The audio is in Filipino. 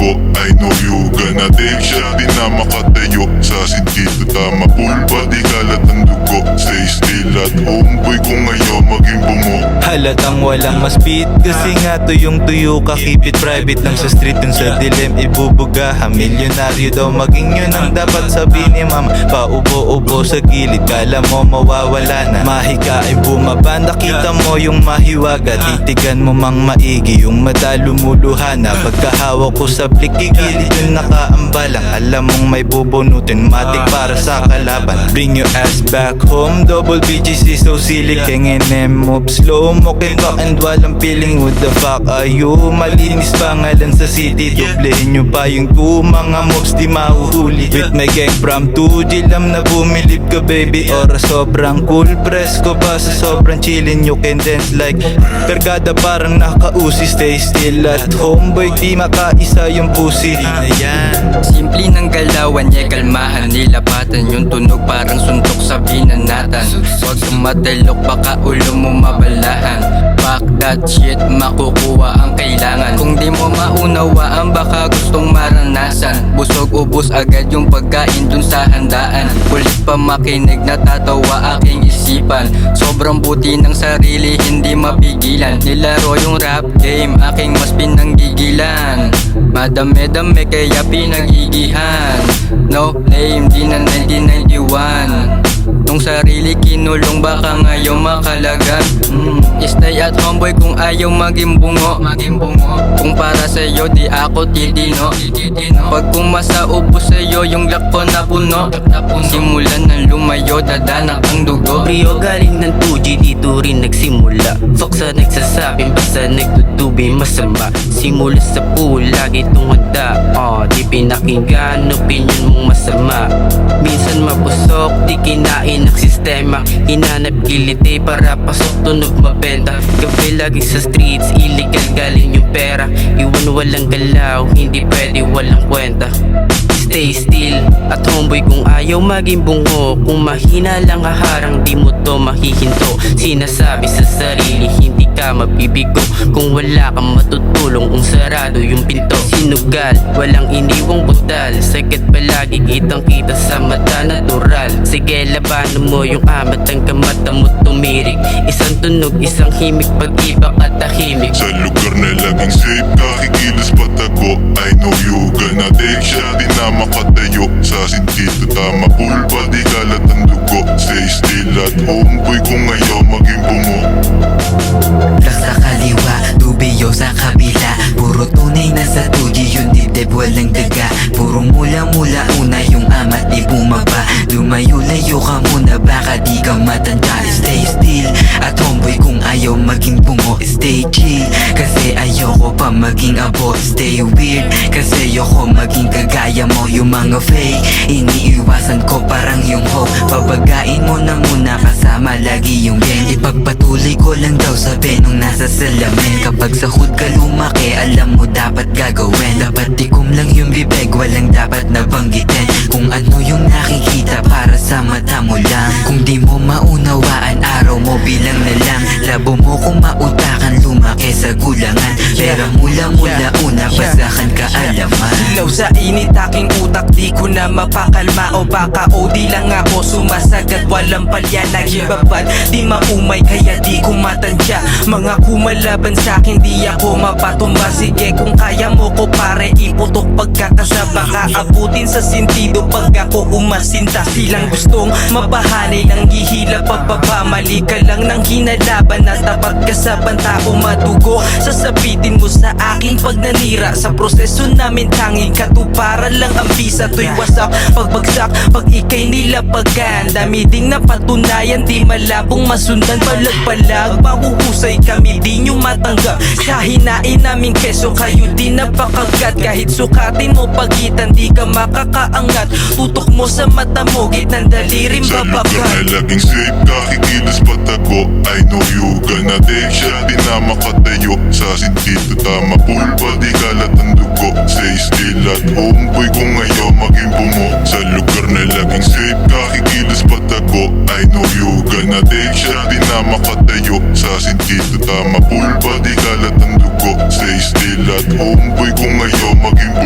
patago. I know you gonna take shot, di na makatayo. Sa sintito tama, full body kalat ang dugo. Stay still at homeboy kung ngayon maging bungo. Halatang walang mas-beat kasi nga tuyong tuyo ka. Keep it private lang sa street, dun sa dilim ibubuga. Milyonaryo daw maging yun ang dapat sabihin ni mama. Paubo-ubo sa gilid, kala mo mawawala na. Mahikain bumaba, nakita mo yung mahiwaga. Titigan mo mang maigi, yung mata lumuluha na. Pagkahawak ko sa blik, gigilid yung nakaambalang. Alam mong may bubunutin, matik para sa kalaban. Bring your ass back home, double BGC so silly. K&M move slow mo, kay back and walang feeling. What the fuck are you? Malinis pangalan sa city, doblehin nyo pa yung mga moves di mahuhuli. With my gang from 2G, lam na bumilib ka baby. Oras sobrang cool, presko pa sa sobrang chillin. You can dance like kargada parang nakausi. Stay still at homeboy, di makaisa yung pussy. Simple ng galawan niya, kalmahan nilapatan. Yung tunog parang suntok sa binanatan. Huwag tumatalok, baka ulo mo mabalahan. Fuck that shit, makukuha ang kailangan. Kung di mo maunawaan, baka gustong maranasan. Busog ubos agad yung pagkain dun sa handaan. Kulit pa makinig, natatawa aking isipan. Sobrang buti ng sarili, hindi mapigilan. Nilaro yung rap game, aking mas pinanggigilan. Madami-dami kaya pinagigihan. No name, di na 1991. Nung sarili kinulong, baka ngayon makalagan. Stay at homeboy kung ayaw maging bungo. Kung para sa'yo di ako titino. Pag kumasa ubos sa'yo yung lakko na puno. Simulan ng lumayo, dadanak ang dugo. Rio galing ng 2G, dito rin nagsimula. Fuck sa nagsasabing basta nagtutubi masama. Simula sa pool, lagi itong handa. Di pinakinggan, opinion mong masama. Minsan mapusok, di kinain ng sistema. Hinanap kiliti para pasok, tunog mabenta. Gabi lagi sa streets, illegal galing yung pera. Iwan walang galaw, hindi pwede walang kwenta. Stay still at homeboy kung ayaw maging bungo. Kung mahina lang haharang, di mo to mahihinto. Sinasabi sa sarili, hindi ka mabibigo. Kung wala kang matutulong, kung sarado yung pinto. Sinugal, walang iniwang butal. Sagad palagi kitang kita sa mata, natural. Sige, labanan mo yung amat, ang kamata mo tumirik. Isang tunog, isang himik, pag-ibak at tahimik. Sa lugar na laging safe, kakikilos patago. I know you gonna take shot, di na makatayo. Sa sintito tama, full body kalat ang dugo. Stay still at homeboy kung ngayon maging bungo. Lang sa kaliwa, tubiyo sa kabila. Puro tunay na sa 2G, yung dibdib walang daga. Puro mula-mula una yung amat di bumaba. Lumayo-layo ka muna, baka di ka matanda. Stay still at homeboy kung ayaw maging bungo. Stay chill, kasi ayoko pa maging abo. Stay weird, kasi ayoko maging kagaya mo. Yung mga fake, iniiwasan ko parang yung ho. Pabagain mo na muna kasama lagi yung gang. Ipagpatuloy ko lang daw sabi nung nasa salamin. Kapag sa hood ka lumaki, alam mo dapat gagawin. Dapat tikom lang yung bibig, walang dapat nabanggitin. Kung ano yung nakikita para sa mata mo lang. Kung di mo maunawaan, araw mo bilang na lang. Labo mo kung mautakan, lumaki sa gulangan. Pero mula-mula una, basahan ka alaman. Ilaw sa init aking utak, di ko na mapakalma. O baka di lang ako sumasagad, walang palya. Lagi babad, di maumay kaya di ko matansya. Mga kumalaban sa'kin, di ako mapatumba. Sige kung kaya mo ko pare, iputok pagkakasaba ka. Abutin sa sentido pag ako umasinta. Silang gustong mabahanay ng hihila pagbaba. Mali ka lang ng hinalaban na tapat ka sa banta o madugo. Sasabitin mo sa akin pag nanira. Sa proseso namin tanging katuparan lang ang bisa. To'y wasak, pagbagsak, pag ikay nilapagan. Dami ding napatunayan, di malabong masundan. Palag-palag, mahuhusay kami, di nyo matanggap. Sa hinain naming keso, kayo di napakagat. Kahit sukatin mo pagitan, di ka makakaangat. Tutok mo sa mata mo, gitnang dalirim Sa lugar babagat. na laging safe, kakikilos patago. I know you gonna take shot, di na makatayo. Sa sintito tama, full body kalat ang dugo. Stay still at homeboy kung ngayon maging bungo. Sa lugar na laging safe, kakikilos patago. I know you gonna take shot, di na makatayo. Sa sintito tama, full body kalat ang dugo. Stay still at homeboy kung ngayon maging bungo.